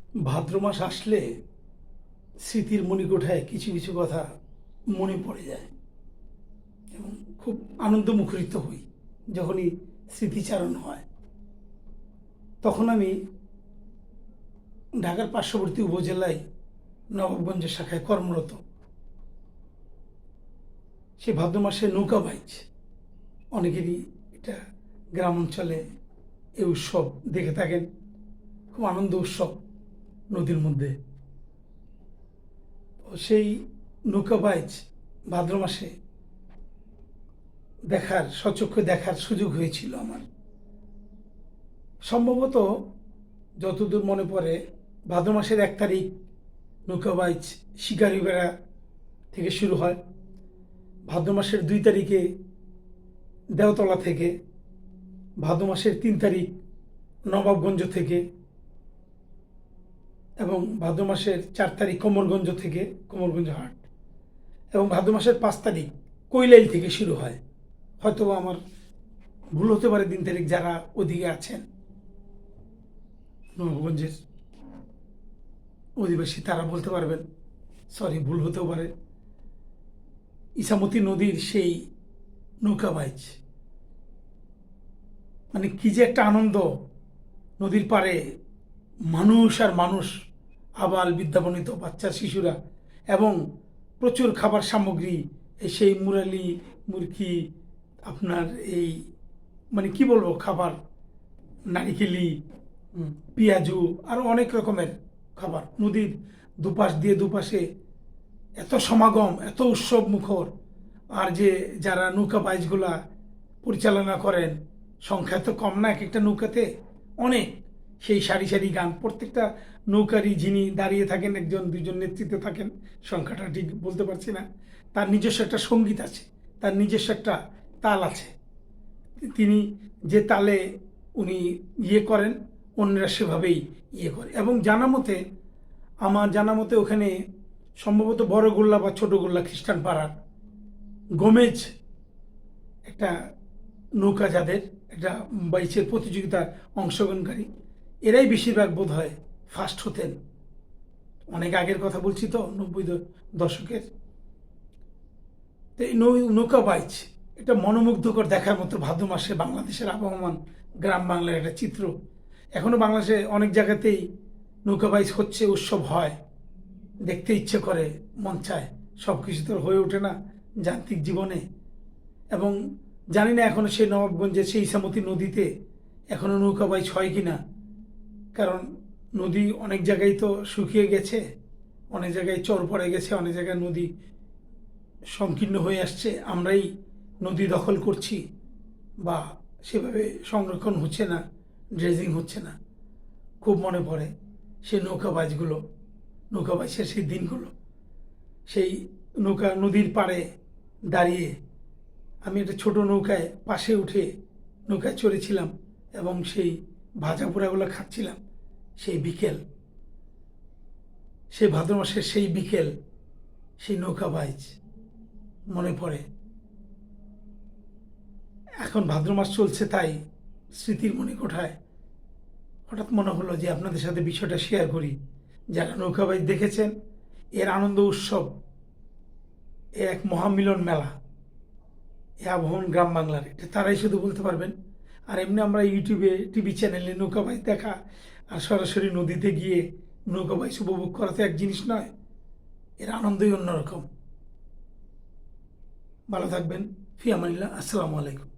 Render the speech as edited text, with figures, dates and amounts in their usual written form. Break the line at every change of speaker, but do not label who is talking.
ভাদ্র মাস আসলে স্মৃতির মণিকোঠায় কিছু কিছু কথা মনে পড়ে যায় এবং খুব আনন্দ মুখরিত হই যখনই স্মৃতিচারণ হয়। তখন আমি ঢাকার পার্শ্ববর্তী উপজেলায় নবাবগঞ্জ শাখায় কর্মরত। সে ভাদ্র মাসে নৌকা বাইচ, অনেকেরই এটা গ্রাম অঞ্চলে এই উৎসব দেখে থাকেন। খুব আনন্দ উৎসব নদীর মধ্যে। সেই নৌকা বাইচ ভাদ্র মাসে সচক্ষে দেখার সুযোগ হয়েছিল আমার। সম্ভবত যতদূর মনে পড়ে ভাদ্র মাসের 1 তারিখ নৌকা বাইচ শিকারি বেড়া থেকে শুরু হয়। ভাদ্র মাসের 2 তারিখে দেওতলা থেকে, ভাদ্র মাসের 3 তারিখ নবাবগঞ্জ থেকে, এবং ভাদ্র মাসের 4 তারিখ কোমরগঞ্জ থেকে, কোমরগঞ্জ হাট, এবং ভাদ্র মাসের 5 তারিখ কৈলাইল থেকে শুরু হয়। হয়তো আমার ভুল হতে পারে দিন তারিখ, যারা ওদিকে আছেন নবাবগঞ্জের অধিবাসী তারা বলতে পারবেন, সরি ভুল হতেও পারে। ইসামতি নদীর সেই নৌকা বাইচ মানে কি যে একটা আনন্দ! নদীর পাড়ে মানুষ আর মানুষ, আবাল বিদ্যাবনিত বাচ্চা শিশুরা, এবং প্রচুর খাবার সামগ্রী, সেই মুরালি মুরকি, আপনার এই মানে কি বলবো, খাবার, নারিকেলি, পেঁয়াজু, আরও অনেক রকমের খাবার। নদীর দুপাশ দিয়ে দুপাশে এত সমাগম, এত উৎসব মুখর। আর যারা নৌকা বাইচগুলা পরিচালনা করেন, সংখ্যা তো কম না, এক একটা নৌকাতে অনেক, সেই সারি সারি গান। প্রত্যেকটা নৌকারই যিনি দাঁড়িয়ে থাকেন, 1-2 জন নেতৃত্বে থাকেন, সংখ্যাটা ঠিক বলতে পারছি না, তার নিজস্ব একটা সঙ্গীত আছে, তার নিজস্ব একটা তাল আছে। তিনি যে তালে উনি করেন, অন্যরা সেভাবেই করে। এবং আমার জানা মতে ওখানে সম্ভবত বড় গোল্লা বা ছোট গোল্লা খ্রিস্টান পাড়ার গোমেজ একটা নৌকা, যাদের একটা বাইচের প্রতিযোগিতায় অংশগ্রহণকারী, এরাই বেশিরভাগ বোধ হয় ফার্স্ট হতেন। অনেক আগের কথা বলছি তো, 90 দশকের। তো এই নৌকা বাইচ এটা মনোমুগ্ধকর দেখার মতো। ভাদ্র মাসে বাংলাদেশের আবহমান গ্রাম বাংলার একটা চিত্র। এখনো বাংলাদেশে অনেক জায়গাতেই নৌকা বাইচ হচ্ছে, উৎসব হয়, দেখতে ইচ্ছে করে, মন চায়। সব কিছু তো হয়ে ওঠে না যান্ত্রিক জীবনে। এবং জানি না এখনো সেই নবাবগঞ্জের সেই ইসামতি নদীতে এখনো নৌকা বাইচ হয় কিনা, কারণ নদী অনেক জায়গায় তো শুকিয়ে গেছে, অনেক জায়গায় চর পড়ে গেছে, অনেক জায়গায় নদী সংকীর্ণ হয়ে আসছে। আমরাই নদী দখল করছি, বা সেভাবে সংরক্ষণ হচ্ছে না, ড্রেজিং হচ্ছে না। খুব মনে পড়ে সেই নৌকা বাইচের সেই দিনগুলো। সেই নদীর পাড়ে দাঁড়িয়ে আমি একটা ছোট নৌকায় পাশে উঠে নৌকায় চড়েছিলাম, এবং সেই ভাজা পোড়াগুলো খাচ্ছিলাম। সেই বিকেল, সেই ভাদ্র মাসের সেই বিকেল, সেই নৌকা বাইচ মনে পড়ে। এখন ভাদ্র মাস চলছে, তাই স্মৃতির মণিকোঠায় হঠাৎ মনে হলো যে আপনাদের সাথে বিষয়টা শেয়ার করি। যারা নৌকা বাইচ দেখেছেন, এর আনন্দ উৎসব, এর এক মহামিলন মেলা, এ আবহমান গ্রাম বাংলার, এটা তারাই শুধু বলতে পারবেন। আর এমনি আমরা ইউটিউবে, টিভি চ্যানেলে নৌকা বাইচ দেখা আর সরাসরি নদীতে গিয়ে নৌকা বাইচ উপভোগ করা তো এক জিনিস নয়, এর আনন্দই অন্যরকম। ভালো থাকবেন। ফি আমানিল্লাহ। আসসালামু আলাইকুম।